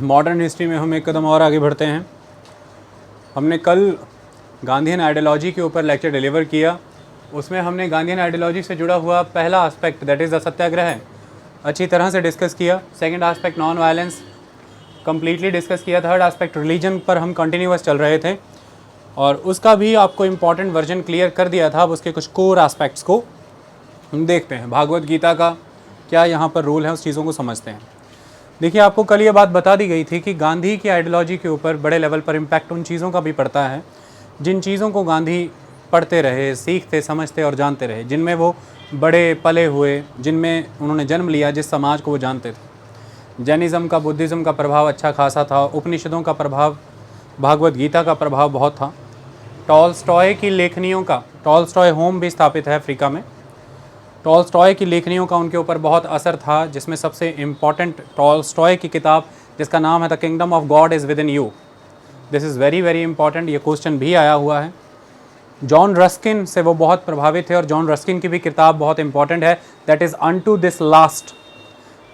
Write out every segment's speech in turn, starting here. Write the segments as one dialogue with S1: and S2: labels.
S1: Modern history में हम एक कदम और आगे बढ़ते हैं। हमने कल गांधीयन आइडियोलॉजी के ऊपर लेक्चर डिलीवर किया। उसमें हमने गांधीयन आइडियोलॉजी से जुड़ा हुआ पहला एस्पेक्ट दैट इज़ द सत्याग्रह अच्छी तरह से डिस्कस किया। Second aspect non violence completely discuss किया। थर्ड एस्पेक्ट रिलीजन पर हम कंटिन्यूअस चल रहे थे और उसका भी आपको इम्पॉर्टेंट वर्जन क्लियर कर दिया था। अब उसके कुछ कोर एस्पेक्ट्स को हम देखते हैं। भागवत गीता का क्या यहाँ पर रोल है, उस चीज़ों को समझते हैं। देखिए, आपको कल ये बात बता दी गई थी कि गांधी की आइडियोलॉजी के ऊपर बड़े लेवल पर इम्पैक्ट उन चीज़ों का भी पड़ता है जिन चीज़ों को गांधी पढ़ते रहे, सीखते, समझते और जानते रहे, जिनमें वो बड़े पले हुए, जिनमें उन्होंने जन्म लिया, जिस समाज को वो जानते थे। जैनिज़्म का, बुद्धिज़्म का प्रभाव अच्छा खासा था। उपनिषदों का प्रभाव, भागवत गीता का प्रभाव बहुत था। टॉलस्टॉय की लेखनियों का, टॉलस्टॉय होम भी स्थापित है अफ्रीका में, टॉलस्टॉय की लेखनियों का उनके ऊपर बहुत असर था, जिसमें सबसे इम्पॉर्टेंट टॉलस्टॉय की किताब जिसका नाम है the kingdom of God is with in you. This is very very important. ये क्वेश्चन भी आया हुआ है। जॉन रस्किन से वो बहुत प्रभावित थे और जॉन रस्किन की भी किताब बहुत इंपॉर्टेंट है, that is unto this last,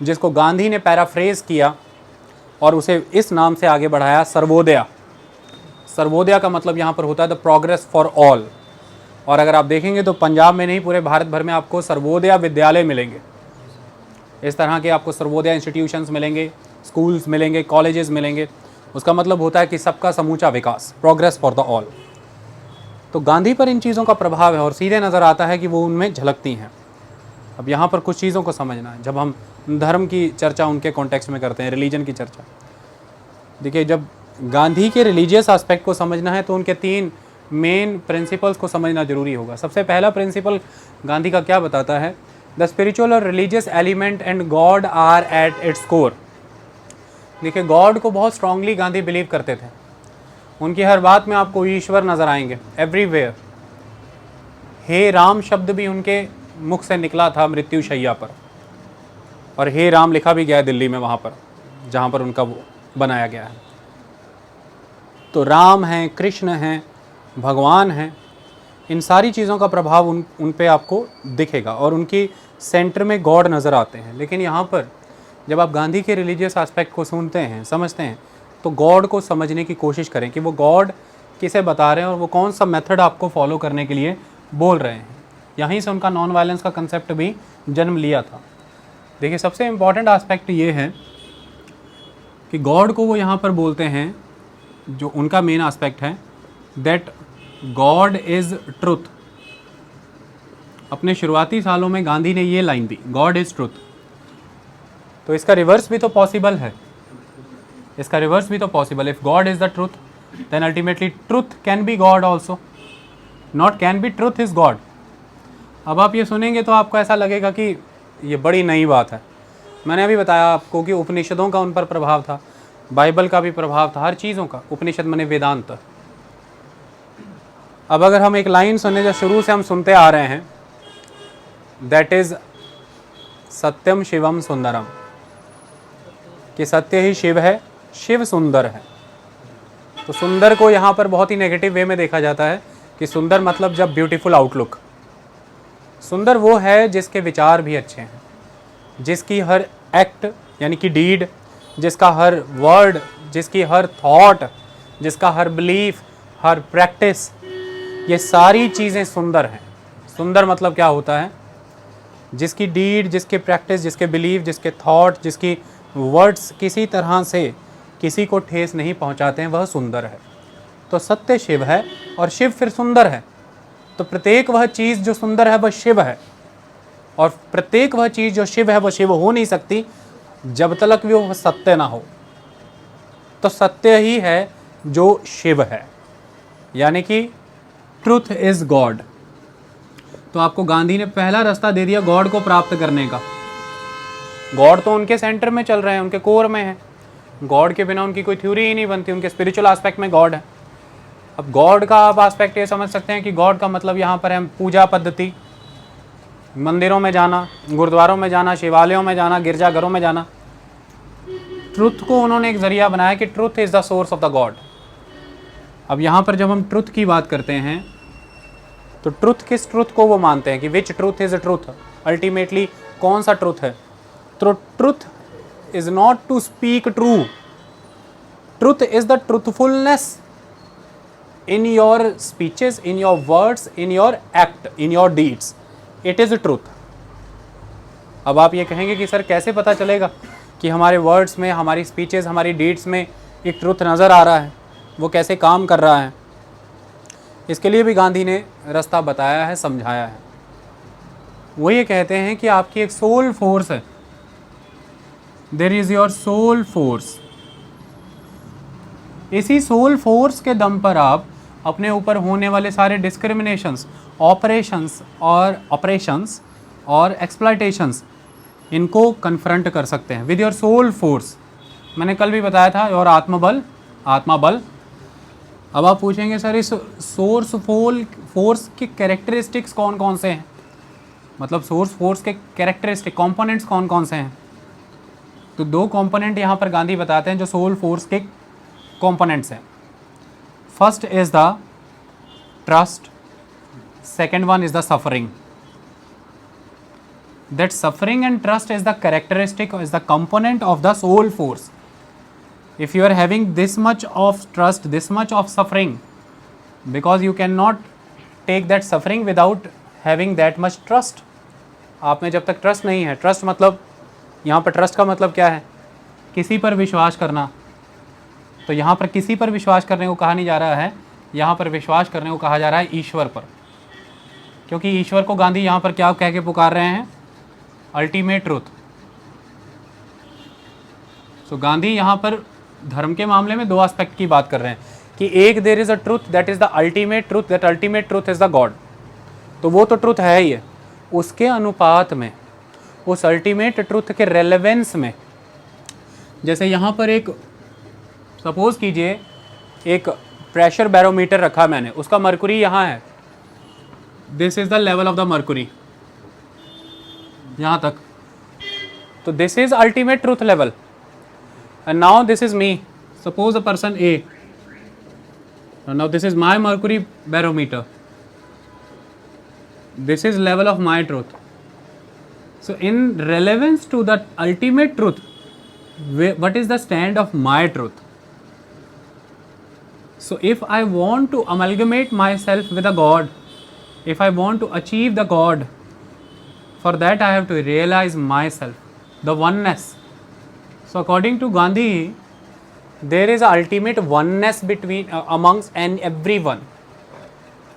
S1: जिसको गांधी ने पैराफ्रेज किया और उसे इस नाम से आगे बढ़ाया, सर्वोदय। सर्वोदय का मतलब यहाँ पर होता है द प्रोग्रेस फॉर ऑल। और अगर आप देखेंगे तो पंजाब में नहीं, पूरे भारत भर में आपको सर्वोदय विद्यालय मिलेंगे। इस तरह के आपको सर्वोदय इंस्टीट्यूशंस मिलेंगे, स्कूल्स मिलेंगे, कॉलेजेस मिलेंगे। उसका मतलब होता है कि सबका समूचा विकास, प्रोग्रेस फॉर द ऑल। तो गांधी पर इन चीज़ों का प्रभाव है और सीधे नज़र आता है कि वो उनमें झलकती हैं। अब यहाँ पर कुछ चीज़ों को समझना है। जब हम धर्म की चर्चा उनके कॉन्टेक्स्ट में करते हैं, रिलीजन की चर्चा, देखिए, जब गांधी के रिलीजियस एस्पेक्ट को समझना है तो उनके 3 मेन प्रिंसिपल्स को समझना जरूरी होगा। सबसे पहला प्रिंसिपल गांधी का क्या बताता है? द स्पिरिचुअल और religious element and God are at its core. देखिए, गॉड को बहुत स्ट्रांगली गांधी बिलीव करते थे। उनकी हर बात में आपको ईश्वर नज़र आएंगे, एवरीवेयर। हे राम शब्द भी उनके मुख से निकला था मृत्युशैया पर, और हे राम लिखा भी गया है दिल्ली में, वहाँ पर जहाँ पर उनका वो बनाया गया है। तो राम हैं, कृष्ण हैं, भगवान हैं, इन सारी चीज़ों का प्रभाव उन पे आपको दिखेगा और उनकी सेंटर में गॉड नज़र आते हैं। लेकिन यहाँ पर जब आप गांधी के रिलीजियस एस्पेक्ट को सुनते हैं, समझते हैं, तो गॉड को समझने की कोशिश करें कि वो गॉड किसे बता रहे हैं और वो कौन सा मेथड आपको फॉलो करने के लिए बोल रहे हैं। यहीं से उनका नॉन वायलेंस का कंसेप्ट भी जन्म लिया था। देखिए, सबसे इम्पॉर्टेंट एस्पेक्ट ये है कि गॉड को वो यहाँ पर बोलते हैं, जो उनका मेन एस्पेक्ट है, दैट गॉड इज़ ट्रुथ। अपने शुरुआती सालों में गांधी ने ये line the, God is truth. तो इसका रिवर्स भी तो पॉसिबल है, इसका रिवर्स भी तो possible. If God is the truth then ultimately truth can be God also, not can be, truth is God. अब आप ये सुनेंगे तो आपको ऐसा लगेगा कि ये बड़ी नई बात है। मैंने अभी बताया आपको कि उपनिषदों का उन पर प्रभाव था, बाइबल का भी प्रभाव था, हर चीज़ों का। उपनिषद माने वेदांत। अब अगर हम एक लाइन सुने जो शुरू से हम सुनते आ रहे हैं, दैट इज़ सत्यम शिवम सुंदरम, कि सत्य ही शिव है, शिव सुंदर है। तो सुंदर को यहाँ पर बहुत ही नेगेटिव वे में देखा जाता है कि सुंदर मतलब जब ब्यूटीफुल आउटलुक। सुंदर वो है जिसके विचार भी अच्छे हैं, जिसकी हर एक्ट यानी कि डीड, जिसका हर वर्ड, जिसकी हर थॉट, जिसका हर बिलीफ, हर प्रैक्टिस, ये सारी चीज़ें सुंदर हैं। सुंदर मतलब क्या होता है? जिसकी डीड, जिसके प्रैक्टिस, जिसके बिलीफ, जिसके थॉट, जिसकी वर्ड्स किसी तरह से किसी को ठेस नहीं पहुंचाते हैं, वह सुंदर है। तो सत्य शिव है और शिव फिर सुंदर है। तो प्रत्येक वह चीज़ जो सुंदर है वह शिव है, और प्रत्येक वह चीज़ जो शिव है वह शिव हो नहीं सकती जब तक भी वो सत्य ना हो। तो सत्य ही है जो शिव है, यानी कि ट्रुथ इज गॉड। तो आपको गांधी ने पहला रास्ता दे दिया गॉड को प्राप्त करने का। गॉड तो उनके सेंटर में चल रहे हैं, उनके कोर में है। गॉड के बिना उनकी कोई थ्योरी ही नहीं बनती। उनके स्पिरिचुअल एस्पेक्ट में गॉड है। अब गॉड का आप एस्पेक्ट ये समझ सकते हैं कि गॉड का मतलब यहाँ पर है पूजा पद्धति, मंदिरों में जाना, गुरुद्वारों में जाना, शिवालयों में जाना, गिरजाघरों में जाना। ट्रुथ को उन्होंने एक जरिया बनाया कि truth is the source of the God. अब यहाँ पर जब हम ट्रुथ की बात करते हैं तो ट्रुथ, किस ट्रुथ को वो मानते हैं कि which truth is truth, ultimately कौन सा ट्रुथ है? तो truth is not to speak true, truth is the truthfulness in your speeches, in your words, in your act, in your deeds. It is truth. अब आप ये कहेंगे कि sir कैसे पता चलेगा कि हमारे वर्ड्स में, हमारी स्पीचेस, हमारी डीड्स में एक ट्रुथ नज़र आ रहा है, वो कैसे काम कर रहा है? इसके लिए भी गांधी ने रास्ता बताया है, समझाया है। वो ये कहते हैं कि आपकी एक सोल फोर्स है, there is your soul force. इसी सोल फोर्स के दम पर आप अपने ऊपर होने वाले सारे डिस्क्रिमिनेशंस, ऑपरेशंस और एक्सप्लॉयटेशंस, इनको कन्फ्रंट कर सकते हैं विद योर सोल फोर्स। मैंने कल भी बताया था, और आत्मा बल। अब आप पूछेंगे सर इस फोर्स के कैरेक्टरिस्टिक्स कौन कौन से हैं, मतलब सोर्स फोर्स के कैरेक्टरिस्टिक कंपोनेंट्स कौन कौन से हैं? तो दो कंपोनेंट यहाँ पर गांधी बताते हैं जो सोल फोर्स के कंपोनेंट्स हैं। First is the trust, second one is the suffering. That suffering and trust is the characteristic, is the component of the soul force. If you are having this much of trust, this much of suffering, because you cannot take that suffering without having that much trust. आप में जब तक trust नहीं है, trust मतलब यहाँ पर trust का मतलब क्या है? किसी पर विश्वास करना। तो यहाँ पर किसी पर विश्वास करने को कहा नहीं जा रहा है, यहाँ पर विश्वास करने को कहा जा रहा है ईश्वर पर, क्योंकि ईश्वर को गांधी यहाँ पर क्या कह के पुकार रहे हैं? Ultimate truth. सो गांधी यहाँ पर धर्म के मामले में दो एस्पेक्ट की बात कर रहे हैं कि एक, there is a truth that is the ultimate truth, that ultimate truth is the God. तो वो तो ट्रूथ है ही है, उसके अनुपात में, उस अल्टीमेट ट्रूथ के रेलेवेंस में, जैसे यहाँ पर एक सपोज कीजिए एक प्रेशर बैरोमीटर रखा मैंने, उसका मरकुरी यहाँ है, this is the level of the mercury, यहाँ तक। तो this is ultimate truth level, and now this is me, suppose a person A, now this is my mercury barometer, this is level of my truth. So in relevance to the ultimate truth, what is the stand of my truth? So if I want to amalgamate myself with a God, if I want to achieve the God, for that I have to realize myself, the oneness. So according to Gandhi, there is a ultimate oneness between amongst and everyone.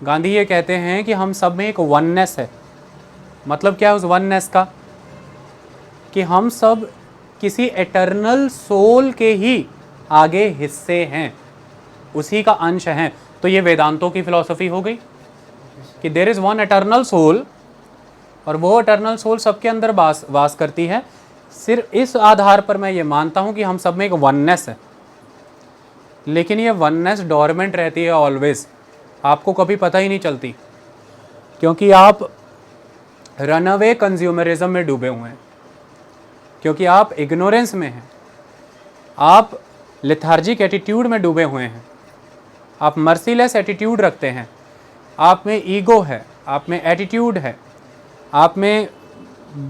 S1: Gandhi ये कहते हैं कि हम सब में एक oneness है। मतलब क्या है उस oneness का? कि हम सब किसी एटर्नल सोल के ही आगे हिस्से हैं, उसी का अंश हैं। तो ये वेदांतों की फिलॉसफी हो गई कि there is one eternal soul, और वो एटर्नल सोल सबके अंदर वास करती है। सिर्फ इस आधार पर मैं ये मानता हूँ कि हम सब में एक वननेस है, लेकिन ये वननेस डोरमेंट रहती है ऑलवेज, आपको कभी पता ही नहीं चलती, क्योंकि आप रनअवे कंज्यूमरिज्म में डूबे हुए हैं, क्योंकि आप इग्नोरेंस में हैं, आप लेथार्जिक एटीट्यूड में डूबे हुए हैं, आप मर्सीलेस एटीट्यूड रखते हैं, आप में ईगो है, आप में एटीट्यूड है, आप में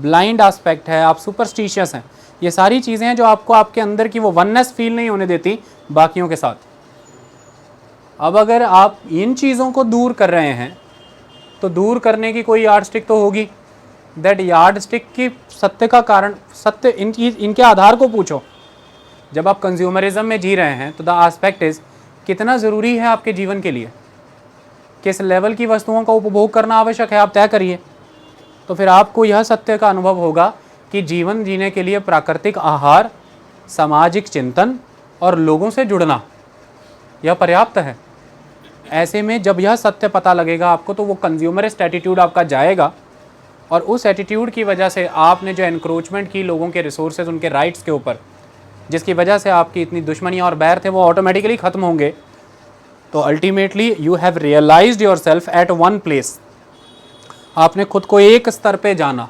S1: ब्लाइंड एस्पेक्ट है, आप सुपरस्टिशियस हैं। ये सारी चीज़ें हैं जो आपको आपके अंदर की वो वननेस फील नहीं होने देती बाकियों के साथ। अब अगर आप इन चीज़ों को दूर कर रहे हैं तो दूर करने की कोई यार्डस्टिक तो होगी। दैट यार्डस्टिक की सत्य का कारण, सत्य इनके आधार को पूछो। जब आप कंज्यूमरिज्म में जी रहे हैं तो द एस्पेक्ट इज़ कितना ज़रूरी है आपके जीवन के लिए, किस लेवल की वस्तुओं का उपभोग करना आवश्यक है, आप तय करिए। तो फिर आपको यह सत्य का अनुभव होगा कि जीवन जीने के लिए प्राकृतिक आहार, सामाजिक चिंतन और लोगों से जुड़ना यह पर्याप्त है। ऐसे में जब यह सत्य पता लगेगा आपको, तो वो कंज्यूमरिस्ट एटीट्यूड आपका जाएगा, और उस एटीट्यूड की वजह से आपने जो एनक्रोचमेंट की लोगों के रिसोर्सेज, उनके राइट्स के ऊपर, जिसकी वजह से आपकी इतनी दुश्मनी और बैर थे, वो ऑटोमेटिकली ख़त्म होंगे। तो ultimately you have realised yourself at one place. आपने खुद को एक स्तर पे जाना।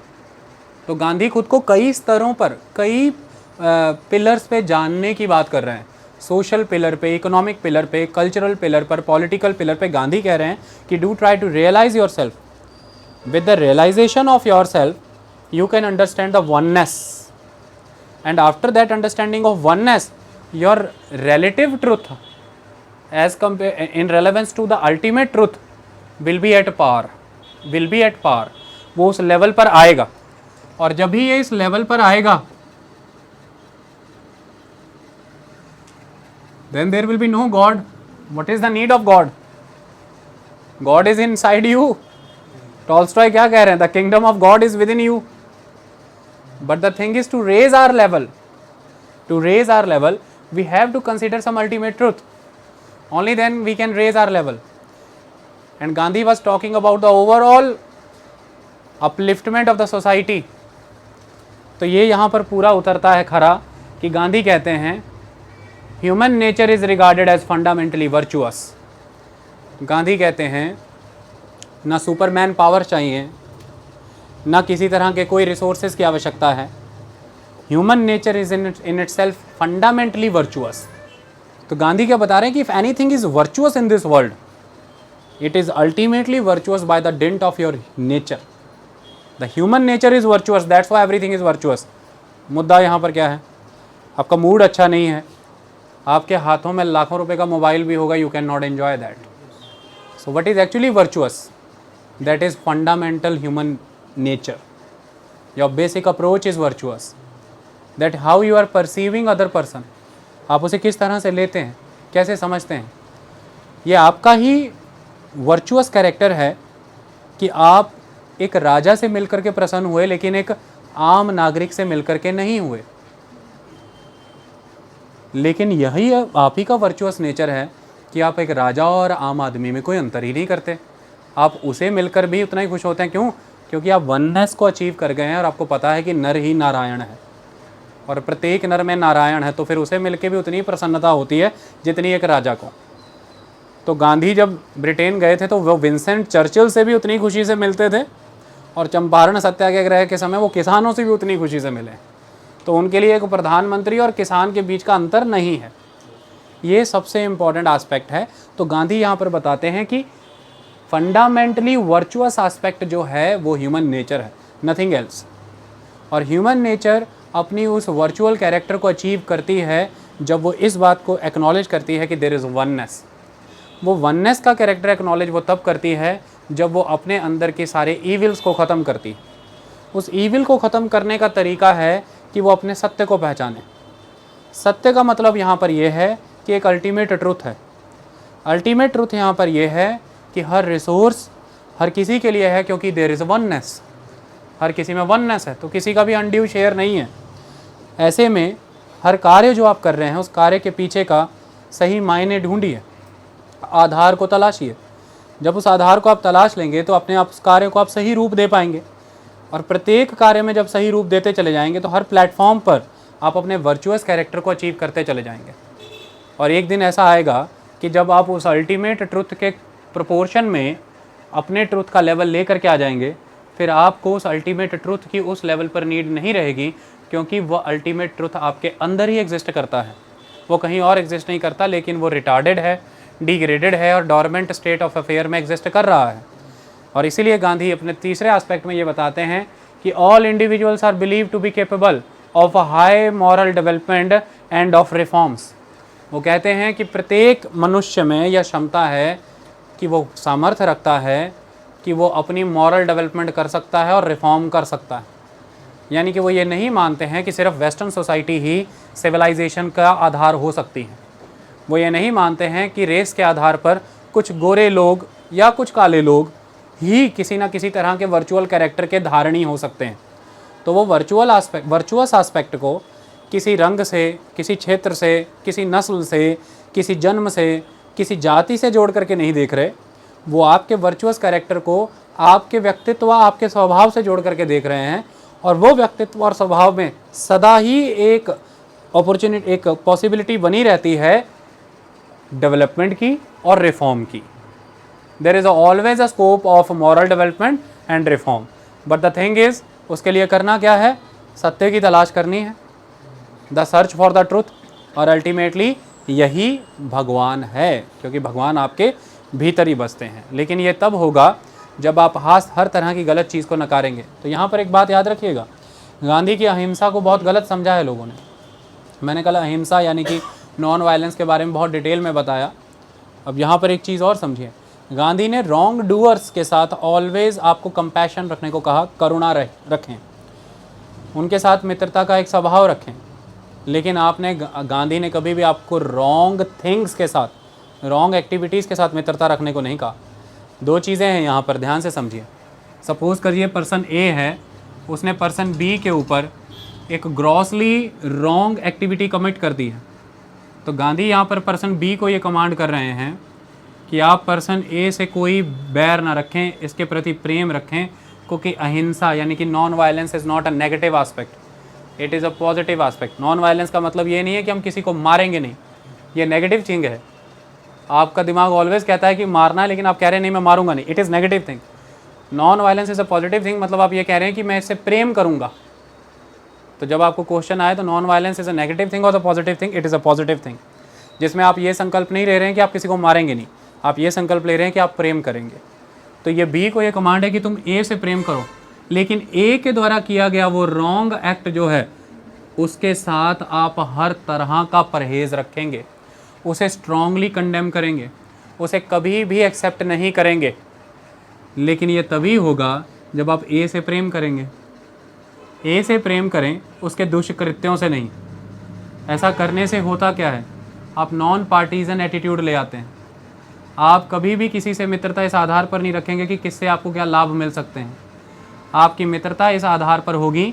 S1: तो गांधी खुद को कई स्तरों पर, कई पिलर्स पे जानने की बात कर रहे हैं। सोशल पिलर पे, इकोनॉमिक पिलर पे, कल्चरल पिलर पर, पॉलिटिकल पिलर पे गांधी कह रहे हैं कि do try to realise yourself. With the realization of yourself, you can understand the oneness, and after that understanding of oneness, your relative truth as compare in relevance to the ultimate truth will be at par, वो उस level पर आएगा। और जब भी ये इस level पर आएगा then there will be no God. What is the need of God? God is inside you. Tolstoy क्या कह रहे हैं? The kingdom of God is within you. But the thing is to raise our level. To raise our level, we have to consider some ultimate truth. Only then we can raise our level. And Gandhi was talking about the overall upliftment of the society. तो ये यहाँ पर पूरा उतरता है खरा कि गांधी कहते हैं human nature is regarded as fundamentally virtuous. Gandhi कहते हैं ना सुपरमैन पावर चाहिए, ना किसी तरह के कोई रिसोर्सेज की आवश्यकता है। Human nature is in itself fundamentally virtuous. तो गांधी क्या बता रहे हैं कि if anything is virtuous in this world, it is ultimately virtuous by the dint of your nature. The human nature is virtuous, that's why everything is virtuous. मुद्दा यहाँ पर क्या है? आपका मूड अच्छा नहीं है, आपके हाथों में लाखों रुपए का मोबाइल भी होगा, you can not enjoy that. So what is actually virtuous? That is fundamental human nature. Your basic approach is virtuous, that how you are perceiving other person, आप उसे किस तरह से लेते हैं, कैसे समझते हैं, ये आपका ही वर्चुअस कैरेक्टर है कि आप एक राजा से मिलकर के प्रसन्न हुए लेकिन एक आम नागरिक से मिलकर के नहीं हुए। लेकिन यही आप ही का वर्चुअस नेचर है कि आप एक राजा और आम आदमी में कोई अंतर ही नहीं करते, आप उसे मिलकर भी उतना ही खुश होते हैं। क्यों? क्योंकि आप वननेस को अचीव कर गए हैं और आपको पता है कि नर ही नारायण है और प्रत्येक नर में नारायण है, तो फिर उसे मिलकर भी उतनी प्रसन्नता होती है जितनी एक राजा को। तो गांधी जब ब्रिटेन गए थे तो वो विंसेंट चर्चिल से भी उतनी खुशी से मिलते थे और चंपारण सत्याग्रह के समय वो किसानों से भी उतनी खुशी से मिले। तो उनके लिए एक प्रधानमंत्री और किसान के बीच का अंतर नहीं है। ये सबसे इम्पॉर्टेंट एस्पेक्ट है। तो गांधी यहाँ पर बताते हैं कि फंडामेंटली वर्चुअस एस्पेक्ट जो है वो ह्यूमन नेचर है, नथिंग एल्स। और ह्यूमन नेचर अपनी उस वर्चुअल कैरेक्टर को अचीव करती है जब वो इस बात को एक्नॉलेज करती है कि देयर इज़ वननेस। वो वननेस का कैरेक्टर एक्नॉलेज वो तब करती है जब वो अपने अंदर के सारे ईविल्स को ख़त्म करती है। उस ईविल को ख़त्म करने का तरीका है कि वो अपने सत्य को पहचाने। सत्य का मतलब यहाँ पर यह है कि एक अल्टीमेट ट्रुथ है। अल्टीमेट ट्रुथ यहाँ पर यह है कि हर रिसोर्स हर किसी के लिए है, क्योंकि देयर इज़ वननेस, हर किसी में वननेस है, तो किसी का भी अनड्यू शेयर नहीं है। ऐसे में हर कार्य जो आप कर रहे हैं उस कार्य के पीछे का सही मायने ढूंढिए, आधार को तलाशिए। जब उस आधार को आप तलाश लेंगे तो अपने आप उस कार्य को आप सही रूप दे पाएंगे। और प्रत्येक कार्य में जब सही रूप देते चले जाएंगे तो हर प्लेटफॉर्म पर आप अपने वर्चुअस कैरेक्टर को अचीव करते चले जाएंगे। और एक दिन ऐसा आएगा कि जब आप उस अल्टीमेट ट्रुथ के प्रोपोर्शन में अपने ट्रुथ का लेवल ले करके आ जाएंगे, फिर आपको उस अल्टीमेट ट्रुथ की उस लेवल पर नीड नहीं रहेगी, क्योंकि वह अल्टीमेट ट्रुथ आपके अंदर ही एग्जिस्ट करता है, वो कहीं और एग्जिस्ट नहीं करता। लेकिन वो रिटार्डेड है, डिग्रेडेड है और डॉर्मेंट स्टेट ऑफ अफेयर में एग्जिस्ट कर रहा है। और इसीलिए गांधी अपने तीसरे एस्पेक्ट में ये बताते हैं कि all individuals are believe to be capable of a high moral development and of reforms. वो कहते हैं कि प्रत्येक मनुष्य में यह क्षमता है कि वो सामर्थ्य रखता है कि वो अपनी मॉरल डेवलपमेंट कर सकता है और रिफॉर्म कर सकता है। यानी कि वो ये नहीं मानते हैं कि सिर्फ वेस्टर्न सोसाइटी ही सिविलाइजेशन का आधार हो सकती है। वो ये नहीं मानते हैं कि रेस के आधार पर कुछ गोरे लोग या कुछ काले लोग ही किसी ना किसी तरह के वर्चुअल कैरेक्टर के धारणी हो सकते हैं। तो वो वर्चुअस एस्पेक्ट को किसी रंग से, किसी क्षेत्र से, किसी नस्ल से, किसी जन्म से, किसी जाति से जोड़ करके नहीं देख रहे। वो आपके वर्चुअस कैरेक्टर को आपके व्यक्तित्व, आपके स्वभाव से जोड़ करके देख रहे हैं। और वो व्यक्तित्व और स्वभाव में सदा ही एक अपॉर्चुनिटी, एक पॉसिबिलिटी बनी रहती है डेवलपमेंट की और रिफॉर्म की। There is always a scope of moral development and reform. But the thing is, उसके लिए करना क्या है? सत्य की तलाश करनी है, the search for the truth. और अल्टीमेटली यही भगवान है, क्योंकि भगवान आपके भीतर ही बसते हैं। लेकिन ये तब होगा जब आप हर तरह की गलत चीज़ को नकारेंगे। तो यहाँ पर एक बात याद रखिएगा, गांधी की अहिंसा को बहुत गलत समझा है लोगों ने। मैंने कहा अहिंसा यानी कि नॉन वायलेंस के बारे में बहुत डिटेल में बताया। अब यहाँ पर एक चीज़ और समझिए, गांधी ने रॉन्ग डूअर्स के साथ ऑलवेज आपको कंपैशन रखने को कहा, करुणा रखें, उनके साथ मित्रता का एक स्वभाव रखें। लेकिन आपने गांधी ने कभी भी आपको रॉन्ग थिंग्स के साथ, रॉन्ग एक्टिविटीज़ के साथ मित्रता रखने को नहीं कहा। दो चीज़ें हैं यहाँ पर, ध्यान से समझिए। सपोज़ करिए पर्सन ए है, उसने पर्सन बी के ऊपर एक ग्रॉसली रॉन्ग एक्टिविटी कमिट कर दी है, तो गांधी यहाँ पर पर्सन बी को ये कमांड कर रहे हैं कि आप पर्सन ए से कोई बैर ना रखें, इसके प्रति प्रेम रखें, क्योंकि अहिंसा यानी कि non violence is not a negative aspect, it is a positive aspect. Non violence का मतलब ये नहीं है कि हम किसी को मारेंगे नहीं, ये नेगेटिव थिंग है। आपका दिमाग ऑलवेज कहता है कि मारना है, लेकिन आप कह रहे हैं नहीं मैं मारूंगा नहीं, it is negative thing. Non violence is a positive thing, मतलब आप ये कह रहे हैं कि मैं इससे प्रेम करूंगा। तो जब आपको क्वेश्चन आए तो non violence is a negative thing or the positive thing, it is a positive thing, जिसमें आप ये संकल्प नहीं ले रहे हैं कि आप किसी को मारेंगे नहीं, आप ये संकल्प ले रहे हैं कि आप प्रेम करेंगे। तो ये बी को ये कमांड है कि तुम ए से प्रेम करो, लेकिन ए के द्वारा किया गया वो रॉन्ग एक्ट जो है उसके साथ आप हर तरह का परहेज़ रखेंगे, उसे स्ट्रांगली कंडेम करेंगे, उसे कभी भी एक्सेप्ट नहीं करेंगे। लेकिन ये तभी होगा जब आप ए से प्रेम करेंगे। ए से प्रेम करें, उसके दुष्कृत्यों से नहीं। ऐसा करने से होता क्या है, आप नॉन पार्टीजन एटीट्यूड ले आते हैं। आप कभी भी किसी से मित्रता इस आधार पर नहीं रखेंगे कि किससे आपको क्या लाभ मिल सकते हैं। आपकी मित्रता इस आधार पर होगी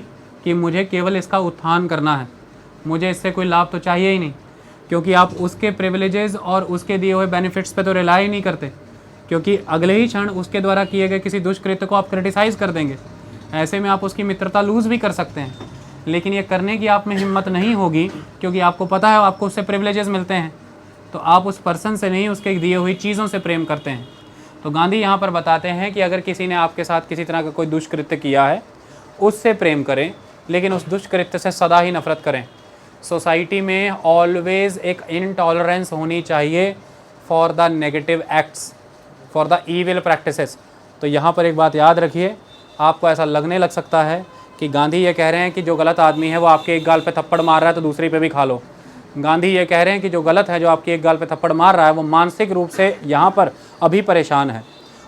S1: कि मुझे केवल इसका उत्थान करना है, मुझे इससे कोई लाभ तो चाहिए ही नहीं, क्योंकि आप उसके प्रिविलेजेस और उसके दिए हुए बेनिफिट्स पे तो रिलाई ही नहीं करते, क्योंकि अगले ही क्षण उसके द्वारा किए गए किसी दुष्कृत्य को आप क्रिटिसाइज़ कर देंगे। ऐसे में आप उसकी मित्रता लूज़ भी कर सकते हैं, लेकिन ये करने की आप में हिम्मत नहीं होगी, क्योंकि आपको पता है आपको उससे प्रिविलेजेस मिलते हैं। तो आप उस पर्सन से नहीं, उसके दिए हुई चीज़ों से प्रेम करते हैं। तो गांधी यहाँ पर बताते हैं कि अगर किसी ने आपके साथ किसी तरह का कोई दुष्कृत्य किया है, उससे प्रेम करें, लेकिन उस दुष्कृत्य से सदा ही नफरत करें। सोसाइटी में ऑलवेज एक इनटॉलरेंस होनी चाहिए for the negative acts, for the evil practices. तो यहाँ पर एक बात याद रखिए, आपको ऐसा लगने लग सकता है कि गांधी ये कह रहे हैं कि जो गलत आदमी है वो आपके एक गाल पे थप्पड़ मार रहा है तो दूसरी पे भी खा लो। गांधी ये कह रहे हैं कि जो गलत है, जो आपकी एक गाल पे थप्पड़ मार रहा है, वो मानसिक रूप से यहाँ पर अभी परेशान है,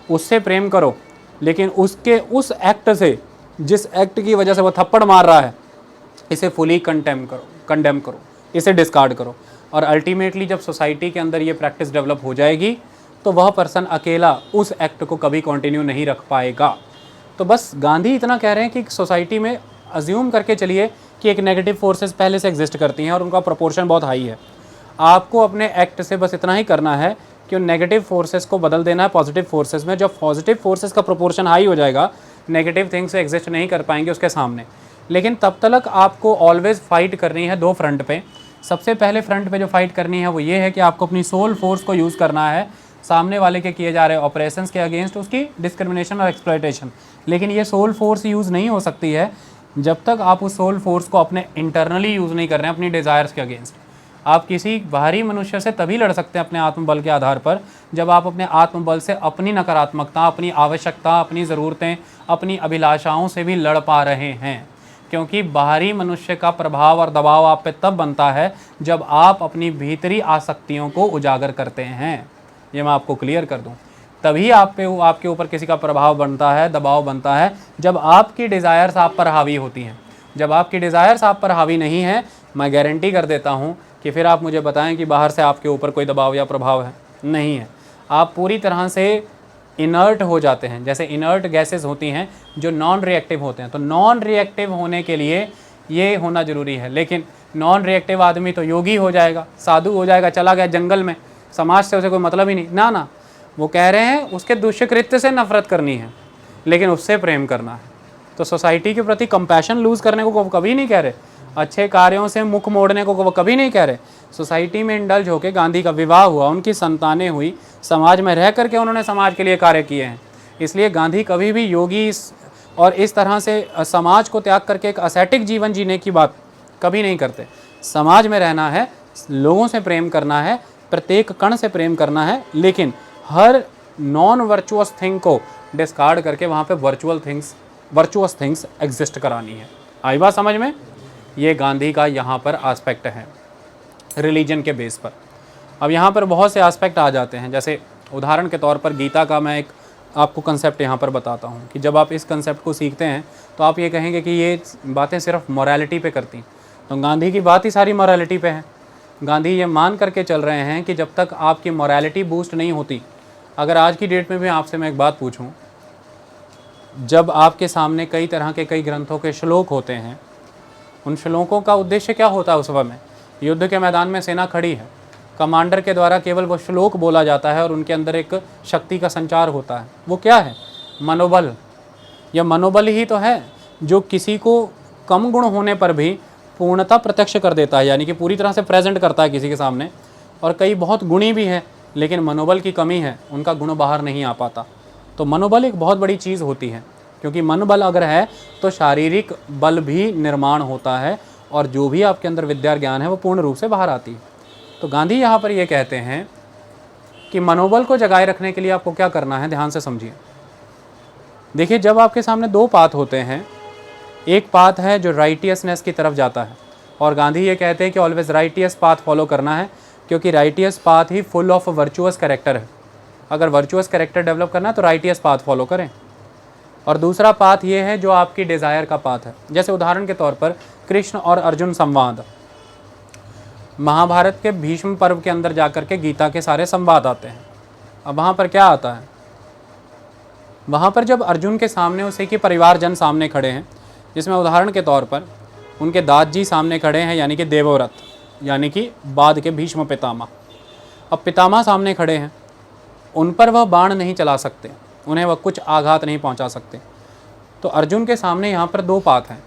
S1: उससे प्रेम करो, लेकिन उसके उस एक्ट से, जिस एक्ट की वजह से वो थप्पड़ मार रहा है, इसे फुली कंडेम करो, इसे डिस्कार्ड करो। और अल्टीमेटली जब सोसाइटी के अंदर ये प्रैक्टिस डेवलप हो जाएगी तो वह पर्सन अकेला उस एक्ट को कभी कंटिन्यू नहीं रख पाएगा। तो बस गांधी इतना कह रहे हैं कि सोसाइटी में अज्यूम करके चलिए कि एक नेगेटिव फोर्सेस पहले से एग्जिस्ट करती हैं और उनका प्रोपोर्शन बहुत हाई है। आपको अपने एक्ट से बस इतना ही करना है कि उन नेगेटिव फोर्सेस को बदल देना है पॉजिटिव फोर्सेस में। जब पॉजिटिव फोर्सेस का प्रोपोर्शन हाई हो जाएगा, नेगेटिव थिंग्स एग्जिस्ट नहीं कर पाएंगे उसके सामने। लेकिन तब तक आपको ऑलवेज फाइट करनी है दो फ्रंट पे। सबसे पहले फ्रंट पे जो फाइट करनी है वो ये है कि आपको अपनी सोल फोर्स को यूज़ करना है सामने वाले के किए जा रहे ऑपरेशंस के अगेंस्ट, उसकी डिस्क्रिमिनेशन और एक्सप्लॉयटेशन। लेकिन ये सोल फोर्स यूज़ नहीं हो सकती है जब तक आप उस सोल फोर्स को अपने इंटरनली यूज़ नहीं कर रहे हैं अपनी डिज़ायर्स के अगेंस्ट। आप किसी बाहरी मनुष्य से तभी लड़ सकते हैं अपने आत्मबल के आधार पर जब आप अपने आत्मबल से अपनी नकारात्मकता, अपनी आवश्यकता, अपनी ज़रूरतें, अपनी अभिलाषाओं से भी लड़ पा रहे हैं। क्योंकि बाहरी मनुष्य का प्रभाव और दबाव आप पे तब बनता है जब आप अपनी भीतरी आसक्तियों को उजागर करते हैं। ये मैं आपको क्लियर कर दूं, तभी आपके ऊपर किसी का प्रभाव बनता है, दबाव बनता है, जब आपकी डिज़ायर्स आप पर हावी होती हैं। जब आपकी डिज़ायर्स आप पर हावी नहीं है, मैं गारंटी कर देता हूं कि फिर आप मुझे बताएं कि बाहर से आपके ऊपर कोई दबाव या प्रभाव है, नहीं है। आप पूरी तरह से इनर्ट हो जाते हैं। जैसे इनर्ट गैसेस होती हैं जो नॉन रिएक्टिव होते हैं, तो नॉन रिएक्टिव होने के लिए ये होना ज़रूरी है। लेकिन नॉन रिएक्टिव आदमी तो योगी हो जाएगा, साधु हो जाएगा, चला गया जंगल में, समाज से उसे कोई मतलब ही नहीं। ना, वो कह रहे हैं उसके दुष्कृत्य से नफरत करनी है, लेकिन उससे प्रेम करना है। तो सोसाइटी के प्रति कंपैशन लूज़ करने को वो कभी नहीं कह रहे, अच्छे कार्यों से मुख मोड़ने को वो कभी नहीं कह रहे। सोसाइटी में इंडल्ज होकर गांधी का विवाह हुआ, उनकी संतानें हुई, समाज में रह करके उन्होंने समाज के लिए कार्य किए हैं। इसलिए गांधी कभी भी योगी और इस तरह से समाज को त्याग करके एक असैटिक जीवन जीने की बात कभी नहीं करते। समाज में रहना है, लोगों से प्रेम करना है, प्रत्येक कण से प्रेम करना है, लेकिन हर नॉन वर्चुअस थिंग को डिस्कार्ड करके वहाँ पे वर्चुअस थिंग्स एग्जिस्ट करानी है। आई बात समझ में? ये गांधी का यहाँ पर एस्पेक्ट है। रिलीजन के बेस पर। अब यहाँ पर बहुत से एस्पेक्ट आ जाते हैं, जैसे उदाहरण के तौर पर गीता का मैं एक आपको कंसेप्ट यहाँ पर बताता हूँ कि जब आप इस कंसेप्ट को सीखते हैं तो आप ये कहेंगे कि ये बातें सिर्फ मोरालिटी पे करती, तो गांधी की बात ही सारी मोरालिटी पे है। गांधी ये मान करके चल रहे हैं कि जब तक आपकी मोरालिटी बूस्ट नहीं होती, अगर आज की डेट में भी आपसे मैं एक बात पूछूं, जब आपके सामने कई तरह के कई ग्रंथों के श्लोक होते हैं, उन श्लोकों का उद्देश्य क्या होता है? उस समय युद्ध के मैदान में सेना खड़ी है, कमांडर के द्वारा केवल वो श्लोक बोला जाता है और उनके अंदर एक शक्ति का संचार होता है। वो क्या है? मनोबल। यह मनोबल ही तो है जो किसी को कम गुण होने पर भी पूर्णता प्रत्यक्ष कर देता है, यानी कि पूरी तरह से प्रेजेंट करता है किसी के सामने। और कई बहुत गुणी भी हैं लेकिन मनोबल की कमी है, उनका गुण बाहर नहीं आ पाता। तो मनोबल एक बहुत बड़ी चीज़ होती है, क्योंकि मनोबल अगर है तो शारीरिक बल भी निर्माण होता है और जो भी आपके अंदर विद्या ज्ञान है वो पूर्ण रूप से बाहर आती है। तो गांधी यहाँ पर ये कहते हैं कि मनोबल को जगाए रखने के लिए आपको क्या करना है, ध्यान से समझिए। देखिए, जब आपके सामने दो पाथ होते हैं, एक पाथ है जो राइटियसनेस की तरफ जाता है, और गांधी ये कहते हैं कि ऑलवेज राइटियस पाथ फॉलो करना है, क्योंकि righteous path he full of virtuous character है। अगर वर्चुअस कैरेक्टर डेवलप करना है तो राइटियस पाथ फॉलो करें। और दूसरा पाथ ये है जो आपकी डिज़ायर का पाथ है। जैसे उदाहरण के तौर पर कृष्ण और अर्जुन संवाद, महाभारत के भीष्म पर्व के अंदर जाकर के गीता के सारे संवाद आते हैं। अब वहाँ पर क्या आता है? वहाँ पर जब अर्जुन के सामने उसे के परिवारजन सामने खड़े हैं, जिसमें उदाहरण के तौर पर उनके दादाजी सामने खड़े हैं, यानी कि देवव्रत, यानी कि बाद के भीष्म पितामह। अब पितामह सामने खड़े हैं, उन पर वह बाण नहीं चला सकते, उन्हें वह कुछ आघात नहीं पहुंचा सकते। तो अर्जुन के सामने यहाँ पर दो पाथ हैं।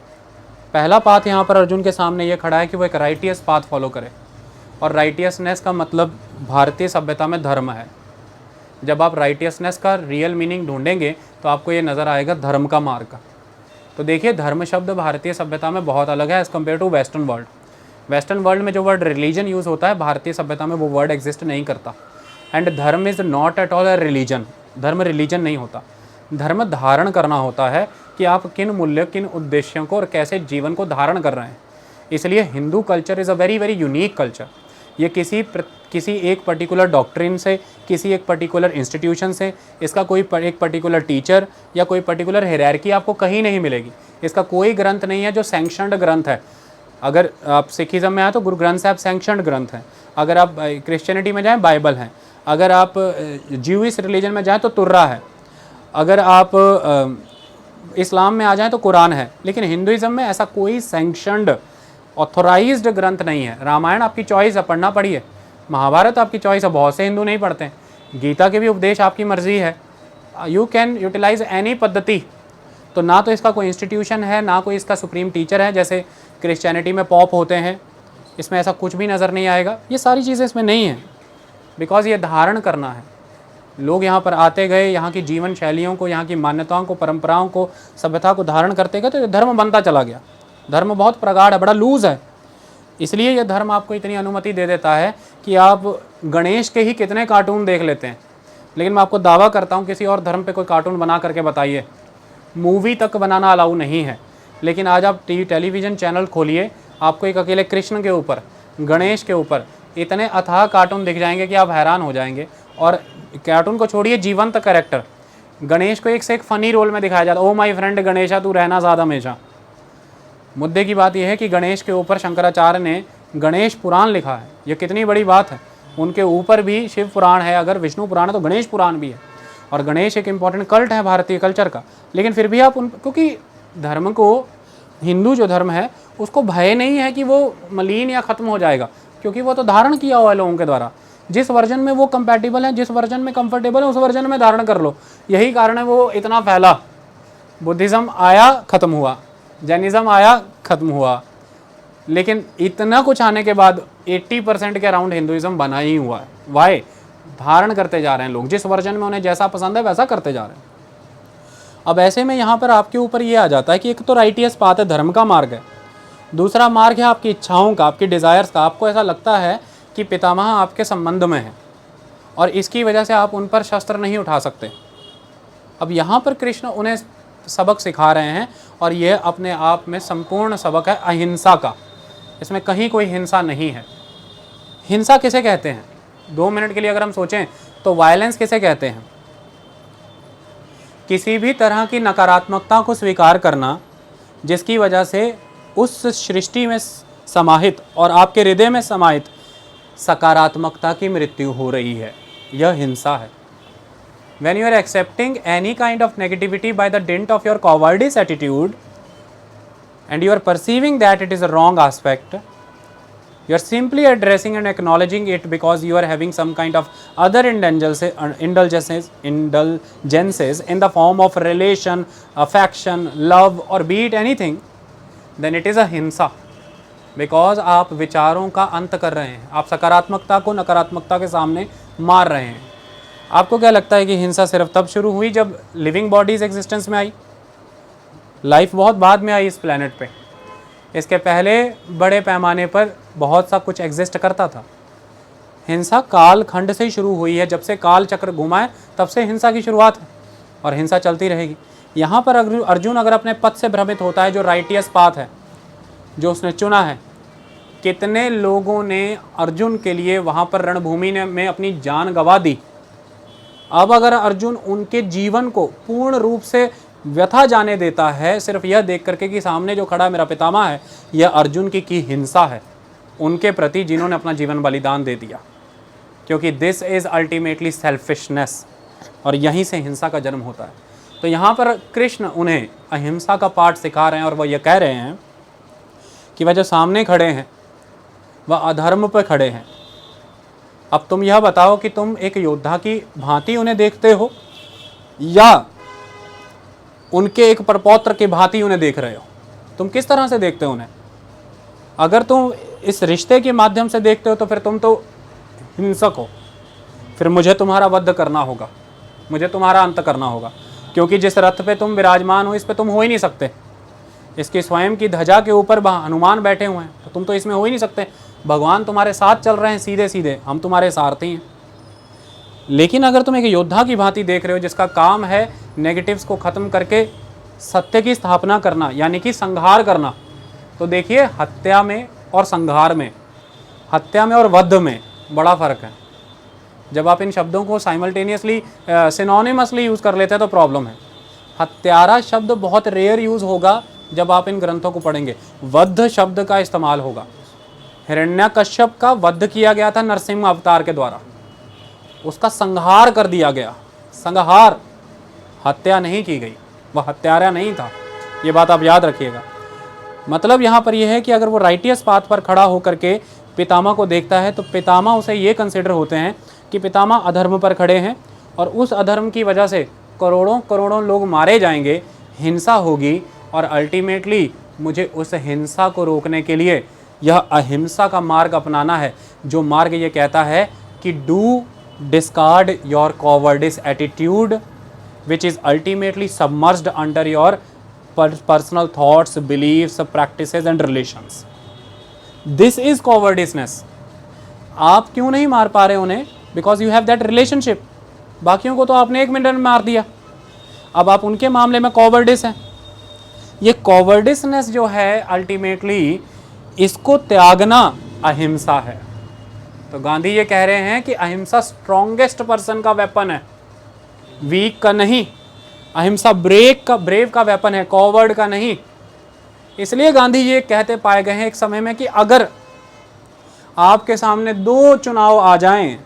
S1: पहला पाथ यहाँ पर अर्जुन के सामने ये खड़ा है कि वो एक राइटियस पाथ फॉलो करे, और राइटियसनेस का मतलब भारतीय सभ्यता में धर्म है। जब आप राइटियसनेस का रियल मीनिंग ढूंढेंगे तो आपको ये नज़र आएगा धर्म का मार्ग। तो देखिए, धर्म शब्द भारतीय सभ्यता में बहुत अलग है as compare to western world. Western world में जो वर्ड रिलीजन यूज़ होता है, भारतीय सभ्यता में वो वर्ड एग्जिस्ट नहीं करता। एंड धर्म is not at all a religion. धर्म रिलीजन नहीं होता, धर्म धारण करना होता है कि आप किन मूल्य, किन उद्देश्यों को और कैसे जीवन को धारण कर रहे हैं। इसलिए Hindu culture is a very very unique culture. ये किसी एक पर्टिकुलर डॉक्ट्रिन से, किसी एक पर्टिकुलर इंस्टीट्यूशन से, इसका कोई एक पर्टिकुलर टीचर या कोई पर्टिकुलर हायरार्की आपको कहीं नहीं मिलेगी। इसका कोई ग्रंथ नहीं है जो सैंक्शनड ग्रंथ है। अगर आप सिखिज़म में आए तो गुरु ग्रंथ साहब सैंक्शनड ग्रंथ हैं। अगर आप क्रिश्चियनिटी में जाएँ, बाइबल हैं। अगर आप ज्यूइश रिलीजन में जाएँ तो तुर्रा है। अगर आप इस्लाम में आ जाएँ तो कुरान है। लेकिन हिंदुइज़म में ऐसा कोई सैंक्शनड ऑथोराइज्ड ग्रंथ नहीं है। रामायण आपकी चॉइस है, पढ़ना पढ़िए। महाभारत आपकी चॉइस है, बहुत से हिंदू नहीं पढ़ते हैं। गीता के भी उपदेश आपकी मर्जी है, यू कैन यूटिलाइज एनी पद्धति। तो ना तो इसका कोई इंस्टीट्यूशन है, ना कोई इसका सुप्रीम टीचर है, जैसे क्रिश्चियनिटी में पॉप होते हैं, इसमें ऐसा कुछ भी नज़र नहीं आएगा। ये सारी चीज़ें इसमें नहीं हैं, बिकॉज ये धारण करना है। लोग यहाँ पर आते गए, यहाँ की जीवन शैलियों को, यहाँ की मान्यताओं को, परंपराओं को, सभ्यता को धारण करते गए, तो ये धर्म बनता चला गया। धर्म बहुत प्रगाढ़ है, बड़ा लूज है। इसलिए ये धर्म आपको इतनी अनुमति दे देता है कि आप गणेश के ही कितने कार्टून देख लेते हैं। लेकिन मैं आपको दावा करता हूँ, किसी और धर्म पे कोई कार्टून बना करके बताइए, मूवी तक बनाना अलाउ नहीं है। लेकिन आज आप टेलीविज़न चैनल खोलिए, आपको एक अकेले कृष्ण के ऊपर, गणेश के ऊपर इतने अथाह कार्टून दिख जाएंगे कि आप हैरान हो जाएंगे। और कार्टून को छोड़िए, जीवंत कैरेक्टर गणेश को एक से एक फ़नी रोल में दिखाया जाता है। ओ माई फ्रेंड गणेशा, तू रहना ज़्यादा हमेशा। मुद्दे की बात यह है कि गणेश के ऊपर शंकराचार्य ने गणेश पुराण लिखा है। ये कितनी बड़ी बात है। उनके ऊपर भी शिव पुराण है, अगर विष्णु पुराण है तो गणेश पुराण भी है। और गणेश एक इम्पॉर्टेंट कल्ट है भारतीय कल्चर का। लेकिन फिर भी आप क्योंकि धर्म को, हिंदू जो धर्म है उसको भय नहीं है कि वो मलिन या ख़त्म हो जाएगा, क्योंकि वो तो धारण किया हुआ है लोगों के द्वारा। जिस वर्जन में वो कंपैटिबल है, जिस वर्जन में कंफर्टेबल है, उस वर्जन में धारण कर लो। यही कारण है वो इतना फैला। बुद्धिज़्म आया, ख़त्म हुआ, जैनिज़्म आया, ख़त्म हुआ, लेकिन इतना कुछ आने के बाद 80% के अराउंड हिंदुइज़्म बना ही हुआ है। वाई? धारण करते जा रहे हैं लोग, जिस वर्जन में उन्हें जैसा पसंद है वैसा करते जा रहे हैं। अब ऐसे में यहाँ पर आपके ऊपर ये आ जाता है कि एक तो राइटियस पाथ है, धर्म का मार्ग है। दूसरा मार्ग है आपकी इच्छाओं का, आपकी डिज़ायर्स का। आपको ऐसा लगता है कि पितामह आपके संबंध में है और इसकी वजह से आप उन पर शस्त्र नहीं उठा सकते। अब यहाँ पर कृष्ण उन्हें सबक सिखा रहे हैं, और यह अपने आप में संपूर्ण सबक है अहिंसा का। इसमें कहीं कोई हिंसा नहीं है। हिंसा किसे कहते हैं? 2 मिनट के लिए अगर हम सोचें तो वायलेंस किसे कहते हैं? किसी भी तरह की नकारात्मकता को स्वीकार करना जिसकी वजह से उस सृष्टि में समाहित और आपके हृदय में समाहित सकारात्मकता की मृत्यु हो रही है, यह हिंसा है। When you are accepting any kind of negativity by the dint of your cowardice attitude and you are perceiving that it is a wrong aspect, you are simply addressing and acknowledging it because you are having some kind of other indulgences in the form of relation, affection, love or be it anything, then it is a हिंसा। Because आप विचारों का अंत कर रहे हैं, आप सकारात्मकता को नकारात्मकता के सामने मार रहे हैं। आपको क्या लगता है कि हिंसा सिर्फ तब शुरू हुई जब लिविंग बॉडीज एग्जिस्टेंस में आई? लाइफ बहुत बाद में आई इस प्लेनेट पे। इसके पहले बड़े पैमाने पर बहुत सा कुछ एग्जिस्ट करता था। हिंसा काल खंड से ही शुरू हुई है, जब से काल चक्र घुमा है तब से हिंसा की शुरुआत है और हिंसा चलती रहेगी। यहाँ पर अर्जुन अगर अपने पथ से भ्रमित होता है, जो राइटियस पाथ है जो उसने चुना है, कितने लोगों ने अर्जुन के लिए वहाँ पर रणभूमि में अपनी जान गंवा दी। अब अगर अर्जुन उनके जीवन को पूर्ण रूप से व्यथा जाने देता है सिर्फ यह देख करके कि सामने जो खड़ा मेरा पितामह है, यह अर्जुन की हिंसा है उनके प्रति जिन्होंने अपना जीवन बलिदान दे दिया, क्योंकि दिस इज़ अल्टीमेटली सेल्फिशनेस और यहीं से हिंसा का जन्म होता है। तो यहाँ पर कृष्ण उन्हें अहिंसा का पाठ सिखा रहे हैं और वह यह कह रहे हैं कि वह जो सामने खड़े हैं वह अधर्म पर खड़े हैं। अब तुम यह बताओ कि तुम एक योद्धा की भांति उन्हें देखते हो या उनके एक परपौत्र की भांति उन्हें देख रहे हो? तुम किस तरह से देखते हो उन्हें? अगर तुम इस रिश्ते के माध्यम से देखते हो तो फिर तुम तो हिंसक हो, फिर मुझे तुम्हारा वध करना होगा, मुझे तुम्हारा अंत करना होगा, क्योंकि जिस रथ पे तुम विराजमान हो इस पे तुम हो ही नहीं सकते। इसकी स्वयं की ध्वजा के ऊपर हनुमान बैठे हुए हैं, तो तुम तो इसमें हो ही नहीं सकते। भगवान तुम्हारे साथ चल रहे हैं सीधे सीधे, हम तुम्हारे सारथी हैं। लेकिन अगर तुम एक योद्धा की भांति देख रहे हो जिसका काम है नेगेटिव्स को ख़त्म करके सत्य की स्थापना करना, यानी कि संहार करना, तो देखिए हत्या में और संहार में, हत्या में और वध में बड़ा फ़र्क है। जब आप इन शब्दों को साइमल्टेनियसली सिनोनिमसली यूज़ कर लेते हैं तो प्रॉब्लम है। हत्यारा शब्द बहुत रेयर यूज़ होगा जब आप इन ग्रंथों को पढ़ेंगे, वध शब्द का इस्तेमाल होगा। हिरण्यकश्यप का वध किया गया था नरसिंह अवतार के द्वारा, उसका संहार कर दिया गया। संहार, हत्या नहीं की गई, वह हत्यारा नहीं था, ये बात आप याद रखिएगा। मतलब यहाँ पर यह है कि अगर वो राइटियस पाथ पर खड़ा होकर के पितामह को देखता है तो पितामह उसे ये कंसिडर होते हैं कि पितामह अधर्म पर खड़े हैं और उस अधर्म की वजह से करोड़ों करोड़ों लोग मारे जाएंगे, हिंसा होगी और अल्टीमेटली मुझे उस हिंसा को रोकने के लिए यह अहिंसा का मार्ग अपनाना है, जो मार्ग ये कहता है कि do discard your cowardice attitude which is ultimately submerged under your personal thoughts, beliefs, practices and relations. This is cowardiceness. आप क्यों नहीं मार पा रहे उन्हें? Because you have that relationship. बाकियों को तो आपने 1 मिनट में मार दिया, अब आप उनके मामले में कॉवर्डिस हैं। ये कॉवर्डिसनेस जो है अल्टीमेटली इसको त्यागना अहिंसा है। तो गांधी ये कह रहे हैं कि अहिंसा स्ट्रॉन्गेस्ट पर्सन का वेपन है, वीक का नहीं। अहिंसा ब्रेव का वेपन है, कॉवर्ड का नहीं। इसलिए गांधी ये कहते पाए गए हैं एक समय में कि अगर आपके सामने 2 चुनाव आ जाएं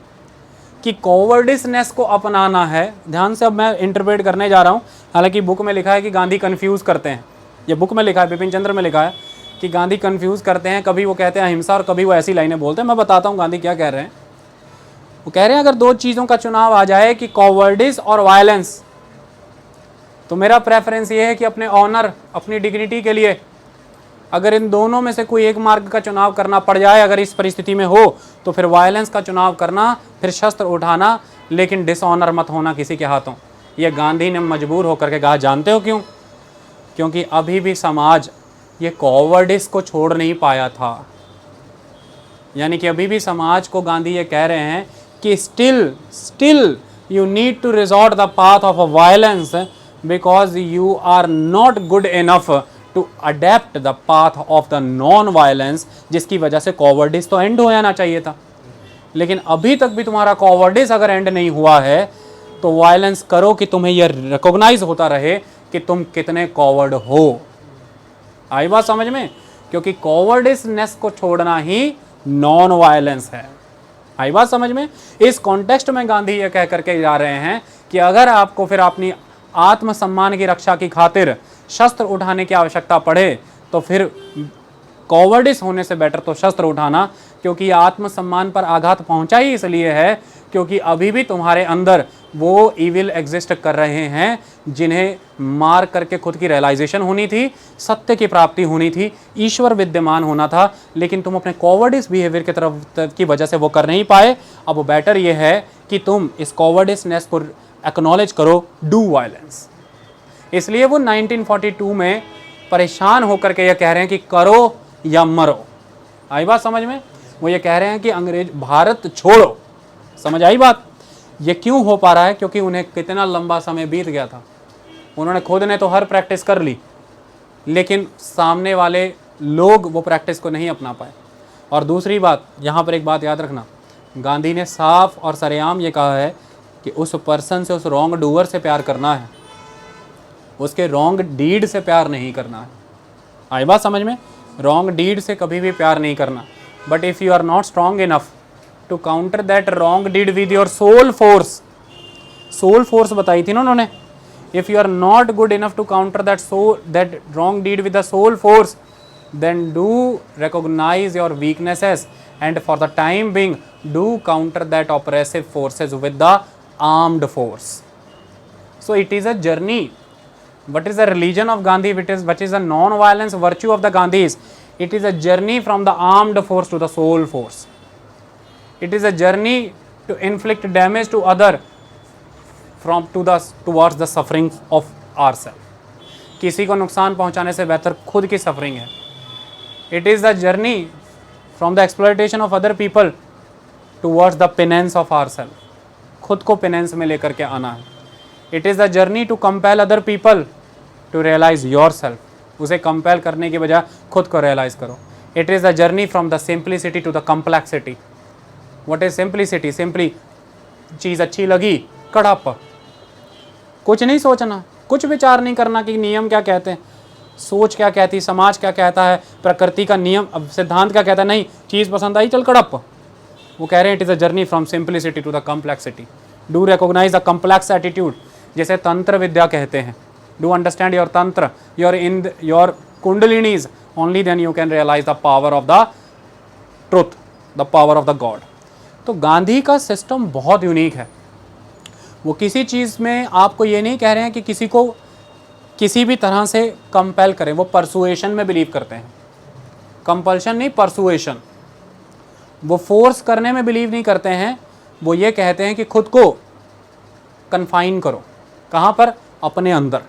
S1: कि कॉवर्डिसनेस को अपनाना है, ध्यान से अब मैं इंटरप्रेट करने जा रहा हूँ, हालांकि बुक में लिखा है कि गांधी कंफ्यूज करते हैं, ये बुक में लिखा है, बिपिन चंद्र में लिखा है कि गांधी कंफ्यूज करते हैं, कभी वो कहते हैं अहिंसा और कभी वो ऐसी लाइनें बोलते हैं। मैं बताता हूँ गांधी क्या कह रहे हैं। वो कह रहे हैं अगर 2 चीज़ों का चुनाव आ जाए कि कॉवर्डिस और वायलेंस, तो मेरा प्रेफरेंस ये है कि अपने ऑनर, अपनी डिग्निटी के लिए अगर इन दोनों में से कोई एक मार्ग का चुनाव करना पड़ जाए, अगर इस परिस्थिति में हो तो फिर वायलेंस का चुनाव करना, फिर शस्त्र उठाना, लेकिन डिसऑनर मत होना किसी के हाथों। ये गांधी ने मजबूर होकर के कहा। जानते हो क्यों? क्योंकि अभी भी समाज ये कॉवर्डिस को छोड़ नहीं पाया था। यानी कि अभी भी समाज को गांधी ये कह रहे हैं कि still you need to resort the path of a violence because you are not good enough to adept the path of the non violence, जिसकी वजह से कॉवर्डिस तो एंड हो जाना चाहिए था। लेकिन अभी तक भी तुम्हारा कॉवर्डिस अगर एंड नहीं हुआ है तो वायलेंस करो कि तुम्हें यह रिकॉग्नाइज होता रहे कि तुम कितने कॉवर्ड हो। आई बात समझ में? क्योंकि कॉवर्डिसनेस को छोड़ना ही नॉन वायलेंस है। आई बात समझ में? इस कॉन्टेक्स्ट में गांधी ये कह करके जा रहे हैं कि अगर आपको फिर अपनी आत्मसम्मान की रक्षा की खातिर शस्त्र उठाने की आवश्यकता पड़े तो फिर कॉवर्डिस होने से बेटर तो शस्त्र उठाना, क्योंकि आत्मसम्मान पर आघात पहुंचा ही इसलिए है क्योंकि अभी भी तुम्हारे अंदर वो इविल एग्जिस्ट कर रहे हैं जिन्हें मार करके खुद की रियलाइजेशन होनी थी, सत्य की प्राप्ति होनी थी, ईश्वर विद्यमान होना था, लेकिन तुम अपने कॉवर्डिस बिहेवियर की तरफ की वजह से वो कर नहीं पाए। अब बेटर ये है कि तुम इस कॉवर्डिसनेस को एक्नॉलेज करो, डू वायलेंस। इसलिए वो 1942 में परेशान होकर के ये कह रहे हैं कि करो या मरो। आई बात समझ में? वो ये कह रहे हैं कि अंग्रेज भारत छोड़ो। समझ आई बात? ये क्यों हो पा रहा है? क्योंकि उन्हें कितना लंबा समय बीत गया था। उन्होंने खुद ने तो हर प्रैक्टिस कर ली, लेकिन सामने वाले लोग वो प्रैक्टिस को नहीं अपना पाए। और दूसरी बात, यहाँ पर एक बात याद रखना, गांधी ने साफ और सरेआम ये कहा है कि उस पर्सन से, उस रॉन्ग डूअर से प्यार करना है, उसके रॉन्ग डीड से प्यार नहीं करना है। आई बात समझ में? रॉन्ग डीड से कभी भी प्यार नहीं करना। But if you are not strong enough to counter that wrong deed with your soul force बताई थी ना उन्होंने। If you are not good enough to counter that wrong deed with the soul force, then do recognize your weaknesses and for the time being do counter that oppressive forces with the armed force. So it is a journey. What is the religion of Gandhi? Which is a non-violence virtue of the Gandhis? It is a journey from the armed force to the soul force. It is a journey to inflict damage to other towards the suffering of ourselves. किसी को नुकसान पहुंचाने से बेहतर खुद की suffering है। It is the journey from the exploitation of other people towards the penance of ourselves. खुद को penance में लेकर के आना है। It is the journey to compel other people to realize yourself. उसे compel करने की बजाय खुद को realize करो। It is the journey from the simplicity to the complexity. What is simplicity? Simply चीज़ अच्छी लगी, कड़प, कुछ नहीं सोचना, कुछ विचार नहीं करना कि नियम क्या कहते हैं, सोच क्या कहती, समाज क्या कहता है, प्रकृति का नियम, सिद्धांत क्या कहता है, नहीं, चीज़ पसंद आई, चल कड़प। वो कह रहे हैं it is a journey from simplicity to the complexity. Do recognise the complex attitude, जैसे तंत्र विद्या कहते हैं। Do understand your tantra, your kundalinis, only then you can realise the power of the truth, the power of the God. तो गांधी का system बहुत unique है। वो किसी चीज़ में आपको ये नहीं कह रहे हैं कि किसी को किसी भी तरह से कंपेल करें। वो परसुएशन में बिलीव करते हैं, कंपल्शन नहीं, परसुएशन। वो फोर्स करने में बिलीव नहीं करते हैं। वो ये कहते हैं कि खुद को कन्फाइन करो, कहाँ पर? अपने अंदर।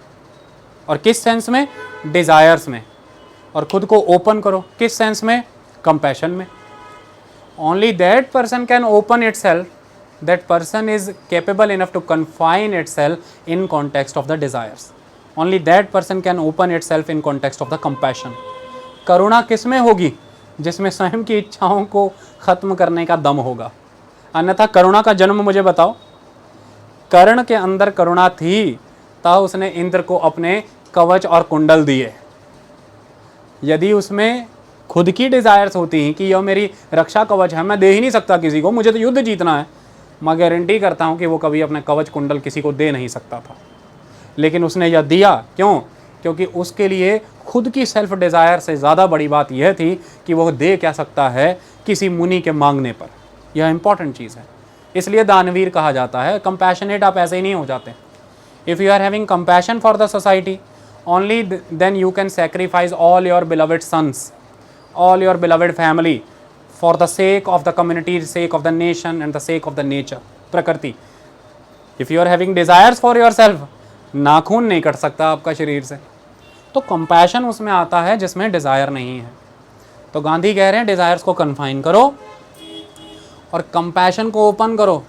S1: और किस सेंस में? डिज़ायर्स में। और खुद को ओपन करो, किस सेंस में? कंपैशन में। Only that person can open itself, that person is capable enough to confine itself in context of the desires. Only that person can open itself in context of the compassion. करुणा किस में होगी? जिसमें स्वयं की इच्छाओं को ख़त्म करने का दम होगा। अन्यथा करुणा का जन्म मुझे बताओ। कर्ण के अंदर करुणा थी, तब उसने इंद्र को अपने कवच और कुंडल दिए। यदि उसमें खुद की डिज़ायर्स होती कि यह मेरी रक्षा कवच है, मैं दे ही नहीं सकता किसी को, मुझे तो युद्ध जीतना है, मैं गारंटी करता हूँ कि वो कभी अपने कवच कुंडल किसी को दे नहीं सकता था। लेकिन उसने यह दिया, क्यों? क्योंकि उसके लिए खुद की सेल्फ डिज़ायर से ज़्यादा बड़ी बात यह थी कि वह दे क्या सकता है किसी मुनि के मांगने पर। यह इंपॉर्टेंट चीज़ है, इसलिए दानवीर कहा जाता है। कंपैशनेट आप ऐसे ही नहीं हो जाते। If you are having compassion for the society, only then you can sacrifice all your beloved sons, all your beloved family, for the sake of the community, sake of the nation and the sake of the nature, प्रकृति। If you are having desires for yourself, नाखून नहीं cut सकता आपका शरीर से। तो compassion उसमें आता है जिसमें डिज़ायर नहीं है। तो गांधी कह रहे हैं डिज़ायर्स को कन्फाइन करो और कंपैशन को ओपन करो।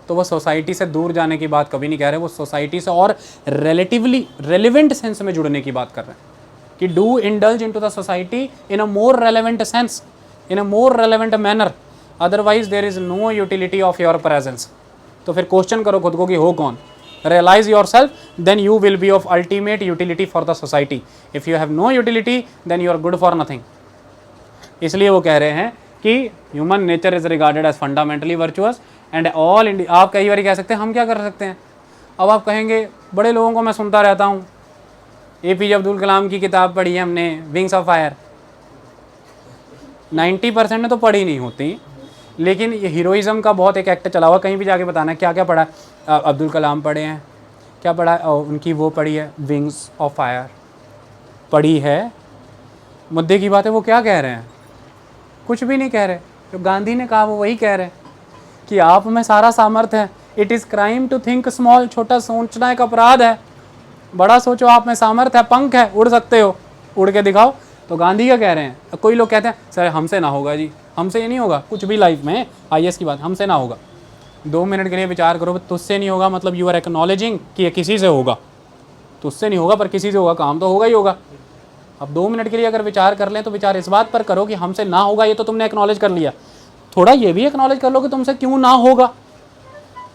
S1: तो वो सोसाइटी से दूर जाने की बात कभी नहीं कह रहे, वो सोसाइटी से और रिलेटिवली रेलिवेंट सेंस में जुड़ने की बात कर रहे हैं कि do indulge into the society in a more relevant sense, in a more relevant manner, otherwise there is no utility of your presence. तो फिर क्वेश्चन करो खुद को कि हो कौन। Realise yourself, then you will be of ultimate utility for the society. If you have no utility then you are good for nothing. इसलिए वो कह रहे हैं कि human nature is regarded as fundamentally virtuous and all. आप कई बार कह सकते हैं हम क्या कर सकते हैं। अब आप कहेंगे बड़े लोगों को मैं सुनता रहता हूँ, APJ अब्दुल कलाम की किताब पढ़ी है हमने, विंग्स ऑफ फायर। 90% ने तो पढ़ी नहीं होती, लेकिन ये हीरोइज़्म का बहुत एक एक्ट चला हुआ। कहीं भी जाके बताना क्या क्या पढ़ा है। अब्दुल कलाम पढ़े हैं, क्या पढ़ा है, उनकी वो पढ़ी है विंग्स ऑफ फायर पढ़ी है। मुद्दे की बात है, वो क्या कह रहे हैं, कुछ भी नहीं कह रहे। जो गांधी ने कहा वो वही कह रहे हैं कि आप में सारा सामर्थ्य है। It is crime to think small, छोटा सोचना एक अपराध है, बड़ा सोचो, आप में सामर्थ्य है, पंख है, उड़ सकते हो, उड़ के दिखाओ। तो गांधी क्या कह रहे हैं। कोई लोग कहते हैं सर हमसे ना होगा जी, हमसे ये नहीं होगा कुछ भी लाइफ में, IAS की बात, हमसे ना होगा। 2 मिनट के लिए विचार करो, तुझसे नहीं होगा मतलब यू आर एक्नॉलेजिंग कि ये किसी से होगा। तुझसे नहीं होगा पर किसी से होगा, काम तो होगा ही होगा। अब 2 मिनट के लिए अगर विचार कर लें तो विचार इस बात पर करो कि हमसे ना होगा, ये तो तुमने एक्नॉलेज कर लिया। थोड़ा ये भी एक्नॉलेज कर लो कि तुमसे क्यों ना होगा।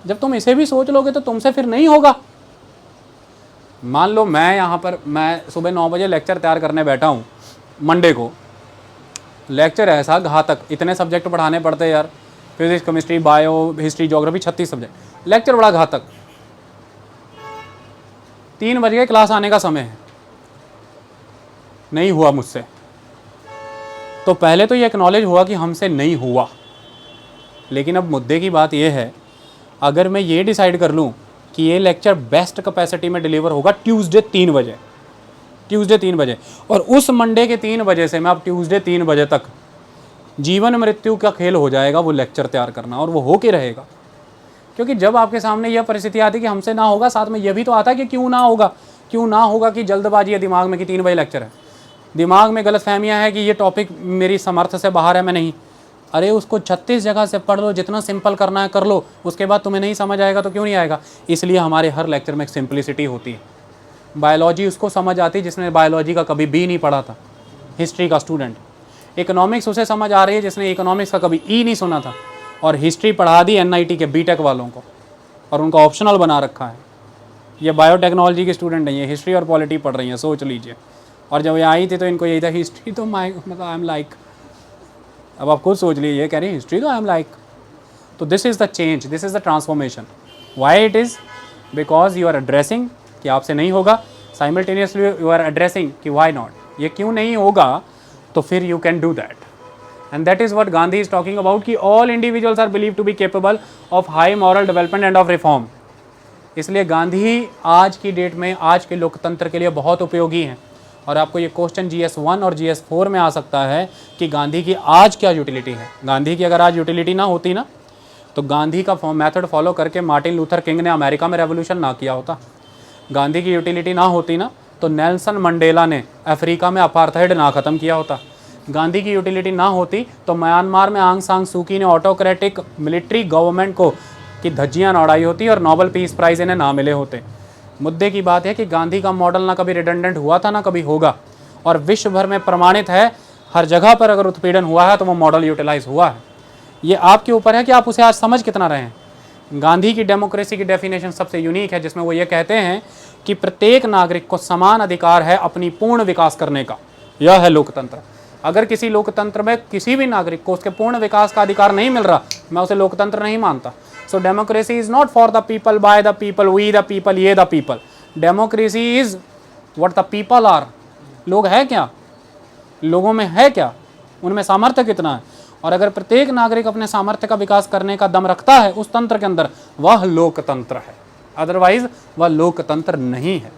S1: जब तुम इसे भी सोच लोगे तो तुमसे फिर नहीं होगा। मान लो मैं सुबह 9 बजे लेक्चर तैयार करने बैठा हूँ, मंडे को लेक्चर ऐसा घातक, इतने सब्जेक्ट पढ़ाने पड़ते हैं यार, physics, chemistry, bio, history, geography, 36 subject, lecture बड़ा घातक। 3 बज गए, क्लास आने का समय है, नहीं हुआ मुझसे। तो पहले तो ये एक्नॉलेज हुआ कि हमसे नहीं हुआ। लेकिन अब मुद्दे की बात यह है, अगर मैं ये डिसाइड कर लूँ कि ये लेक्चर बेस्ट कैपेसिटी में डिलीवर होगा ट्यूसडे 3 बजे, और उस मंडे के 3 बजे से मैं अब ट्यूसडे 3 बजे तक जीवन मृत्यु का खेल हो जाएगा वो लेक्चर तैयार करना, और वो हो के रहेगा। क्योंकि जब आपके सामने यह परिस्थिति आती है कि हमसे ना होगा, साथ में यह भी तो आता है कि क्यों ना होगा कि जल्दबाजी है दिमाग में कि 3 बजे लेक्चर है, दिमाग में गलतफहमियाँ हैं कि ये टॉपिक मेरी समर्थ से बाहर है, मैं नहीं। अरे उसको 36 जगह से पढ़ लो, जितना सिंपल करना है कर लो, उसके बाद तुम्हें नहीं समझ आएगा तो क्यों नहीं आएगा। इसलिए हमारे हर लेक्चर में एक सिंप्लिसिटी होती है। बायोलॉजी उसको समझ आती है जिसने बायोलॉजी का कभी बी नहीं पढ़ा था, हिस्ट्री का स्टूडेंट। इकोनॉमिक्स उसे समझ आ रही है जिसने इकोनॉमिक्स का कभी ई नहीं सुना था, और हिस्ट्री पढ़ा दी NIT के BTech वालों को, और उनका ऑप्शनल बना रखा है। ये बायोटेक्नोलॉजी के स्टूडेंट नहीं है, हिस्ट्री और पॉलिटी पढ़ रही हैं, सोच लीजिए। और जब ये आई थी तो इनको यही था हिस्ट्री तो आई एम लाइक, अब आप खुद सोच लीजिए, ये कह रही है हिस्ट्री तो आई एम लाइक। तो this is the change, this is the transformation. Why it is because you are addressing कि आपसे नहीं होगा, साइमल्टेनियसली यू आर एड्रेसिंग कि वाई नॉट, ये क्यों नहीं होगा, तो फिर you can do that. And that is what Gandhi is talking about कि all individuals are believe to be capable of high moral development and of reform. इसलिए गांधी आज की डेट में, आज के लोकतंत्र के लिए बहुत उपयोगी हैं। और आपको ये क्वेश्चन GS1 और GS4 में आ सकता है कि गांधी की आज क्या यूटिलिटी है। गांधी की अगर आज यूटिलिटी ना होती ना, तो गांधी का मेथड फॉलो करके मार्टिन लूथर किंग ने अमेरिका में रेवोल्यूशन ना किया होता। गांधी की यूटिलिटी ना होती ना, तो नेल्सन मंडेला ने अफ्रीका में अपार्थाइड ना ख़त्म किया होता। गांधी की यूटिलिटी ना होती तो म्यांमार में आंग सांग सूकी ने ऑटोक्रेटिक मिलिट्री गवर्नमेंट को की धज्जियाँ ना उड़ाई होती और नोबेल पीस प्राइज़ इन्हें ना मिले होते। मुद्दे की बात है कि गांधी का मॉडल ना कभी रिडंडेंट हुआ था ना कभी होगा, और विश्व भर में प्रमाणित है, हर जगह पर अगर उत्पीड़न हुआ है तो वो मॉडल यूटिलाइज हुआ है। ये आपके ऊपर है कि आप उसे आज समझ कितना रहे हैं। गांधी की डेमोक्रेसी की डेफिनेशन सबसे यूनिक है, जिसमें वो ये कहते हैं कि प्रत्येक नागरिक को समान अधिकार है अपनी पूर्ण विकास करने का। यह है लोकतंत्र। अगर किसी लोकतंत्र में किसी भी नागरिक को उसके पूर्ण विकास का अधिकार नहीं मिल रहा, मैं उसे लोकतंत्र नहीं मानता। So democracy is not for the people, by the people, we the people, ये the people. Democracy is what the people are. लोग है क्या, लोगों में है क्या, उनमें सामर्थ्य कितना है। और अगर प्रत्येक नागरिक अपने सामर्थ्य का विकास करने का दम रखता है उस तंत्र के अंदर, वह लोकतंत्र है। अदरवाइज वह लोकतंत्र नहीं है।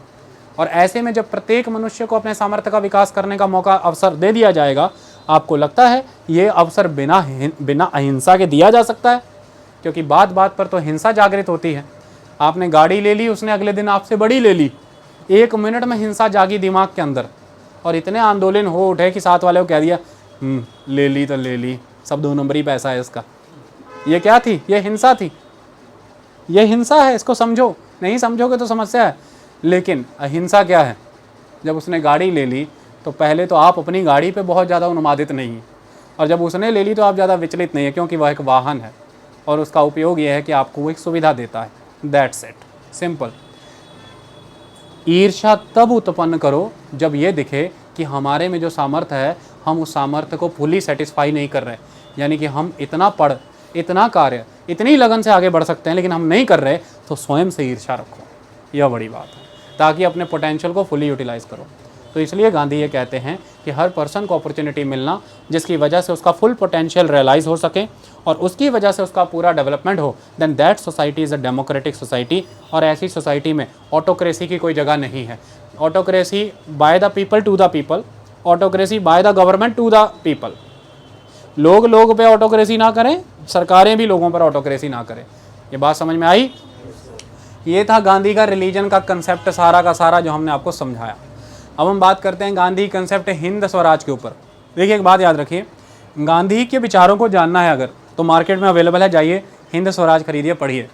S1: और ऐसे में जब प्रत्येक मनुष्य को अपने सामर्थ्य का विकास करने का मौका, अवसर दे दिया जाएगा, आपको लगता है ये अवसर बिना अहिंसा के दिया जा सकता है? क्योंकि बात बात पर तो हिंसा जागृत होती है। आपने गाड़ी ले ली, उसने अगले दिन आपसे बड़ी ले ली, 1 मिनट में हिंसा जागी दिमाग के अंदर, और इतने आंदोलन हो उठे कि साथ वाले को कह दिया ले ली तो ले ली, सब 2 नंबरी पैसा है इसका। ये क्या थी? ये हिंसा थी, ये हिंसा है, इसको समझो। नहीं समझोगे तो समस्या है। लेकिन अहिंसा क्या है? जब उसने गाड़ी ले ली तो पहले तो आप अपनी गाड़ी पे बहुत ज़्यादा उन्मादित नहीं, और जब उसने ले ली तो आप ज़्यादा विचलित नहीं है, क्योंकि वह एक वाहन है और उसका उपयोग यह है कि आपको वो एक सुविधा देता है। That's it, simple. ईर्ष्या तब उत्पन्न करो जब ये दिखे कि हमारे में जो सामर्थ्य है हम उस सामर्थ्य को फुली सेटिस्फाई नहीं कर रहे, यानी कि हम इतना पढ़, इतना कार्य, इतनी लगन से आगे बढ़ सकते हैं लेकिन हम नहीं कर रहे, तो स्वयं से ईर्ष्या रखो। यह बड़ी बात है, ताकि अपने पोटेंशियल को फुली यूटिलाइज करो। तो इसलिए गांधी ये कहते हैं कि हर पर्सन को अपॉर्चुनिटी मिलना जिसकी वजह से उसका फुल पोटेंशियल रियलाइज हो सके और उसकी वजह से उसका पूरा डेवलपमेंट हो, then that society is a democratic society. और ऐसी सोसाइटी में ऑटोक्रेसी की कोई जगह नहीं है। Autocracy by the people to the people, autocracy by the government to the people. लोग पे ऑटोक्रेसी ना करें, सरकारें भी लोगों पर ऑटोक्रेसी ना करें। ये बात समझ में आई? ये था गांधी का रिलीजन का कंसेप्ट सारा का सारा जो हमने आपको समझाया। अब हम बात करते हैं गांधी कंसेप्ट हिंद स्वराज के ऊपर। देखिए एक बात याद रखिए, गांधी के विचारों को जानना है अगर, तो मार्केट में अवेलेबल है, जाइए हिंद स्वराज खरीदिए, पढ़िए।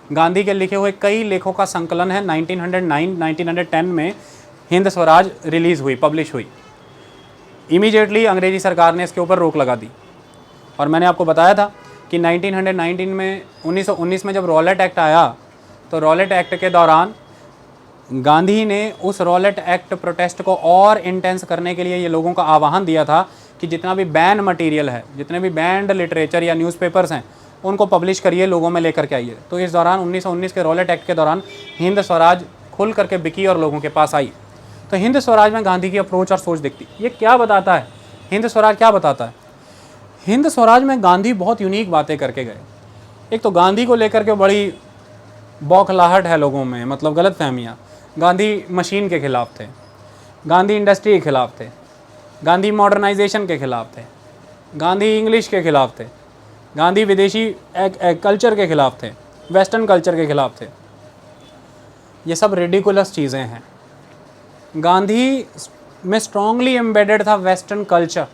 S1: गांधी के लिखे हुए कई लेखों का संकलन है। 1909-1910 में हिंद स्वराज रिलीज़ हुई, पब्लिश हुई। इमीडिएटली अंग्रेजी सरकार ने इसके ऊपर रोक लगा दी। और मैंने आपको बताया था कि 1919 में जब रॉलेट एक्ट आया, तो रॉलेट एक्ट के दौरान गांधी ने उस रॉलेट एक्ट प्रोटेस्ट को और इंटेंस करने के लिए ये लोगों का आह्वान दिया था कि जितना भी बैन मटेरियल है, जितने भी बैंड लिटरेचर या न्यूज़पेपर्स हैं, उनको पब्लिश करिए, लोगों में लेकर के आइए। तो इस दौरान 1919 के रॉलेट एक्ट के दौरान हिंद स्वराज खुल करके बिकी और लोगों के पास आई। तो हिंद स्वराज में गांधी की अप्रोच और सोच दिखती। ये क्या बताता है, हिंद स्वराज क्या बताता है? हिंद स्वराज में गांधी बहुत यूनिक बातें करके गए। एक तो गांधी को लेकर के बड़ी बौखलाहट है लोगों में, मतलब गलत फहमियाँ। गांधी मशीन के खिलाफ थे, गांधी इंडस्ट्री के खिलाफ थे, गांधी मॉडर्नाइजेशन के खिलाफ थे, गांधी इंग्लिश के खिलाफ थे, गांधी विदेशी कल्चर के खिलाफ थे, वेस्टर्न कल्चर के खिलाफ थे। ये सब रेडिकुलस चीज़ें हैं। गांधी में स्ट्रांगली एम्बेडेड था western culture,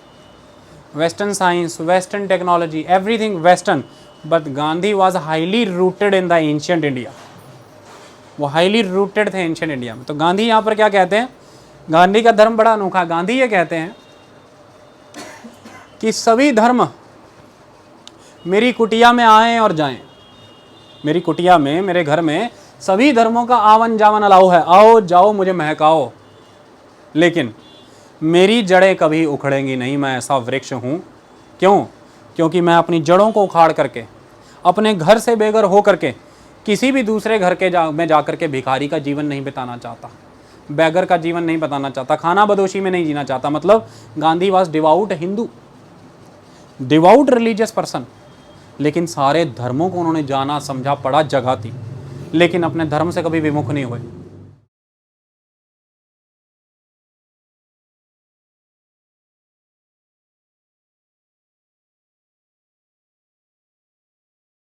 S1: western science, western technology, everything western, but Gandhi was highly rooted in the ancient India. वो हाईली रूटेड थे एंशिएंट इंडिया में। तो गांधी यहाँ पर क्या कहते हैं, गांधी का धर्म बड़ा अनोखा। गांधी ये कहते हैं कि सभी धर्म मेरी कुटिया में आएं और जाएं। मेरी कुटिया में, मेरे घर में सभी धर्मों का आवन जावन अलाउ है, आओ जाओ मुझे महकाओ, लेकिन मेरी जड़ें कभी उखड़ेंगी नहीं। मैं ऐसा वृक्ष हूँ। क्यों? क्योंकि मैं अपनी जड़ों को उखाड़ करके, अपने घर से बेघर हो करके किसी भी दूसरे घर के में जाकर के भिखारी का जीवन नहीं बिताना चाहता, बैगर का जीवन नहीं बताना चाहता, खाना बदोशी में नहीं जीना चाहता। मतलब Gandhi was devout Hindu, devout religious person, लेकिन सारे धर्मों को उन्होंने जाना, समझा, पढ़ा, जगह थी, लेकिन अपने धर्म से कभी विमुख नहीं हुए।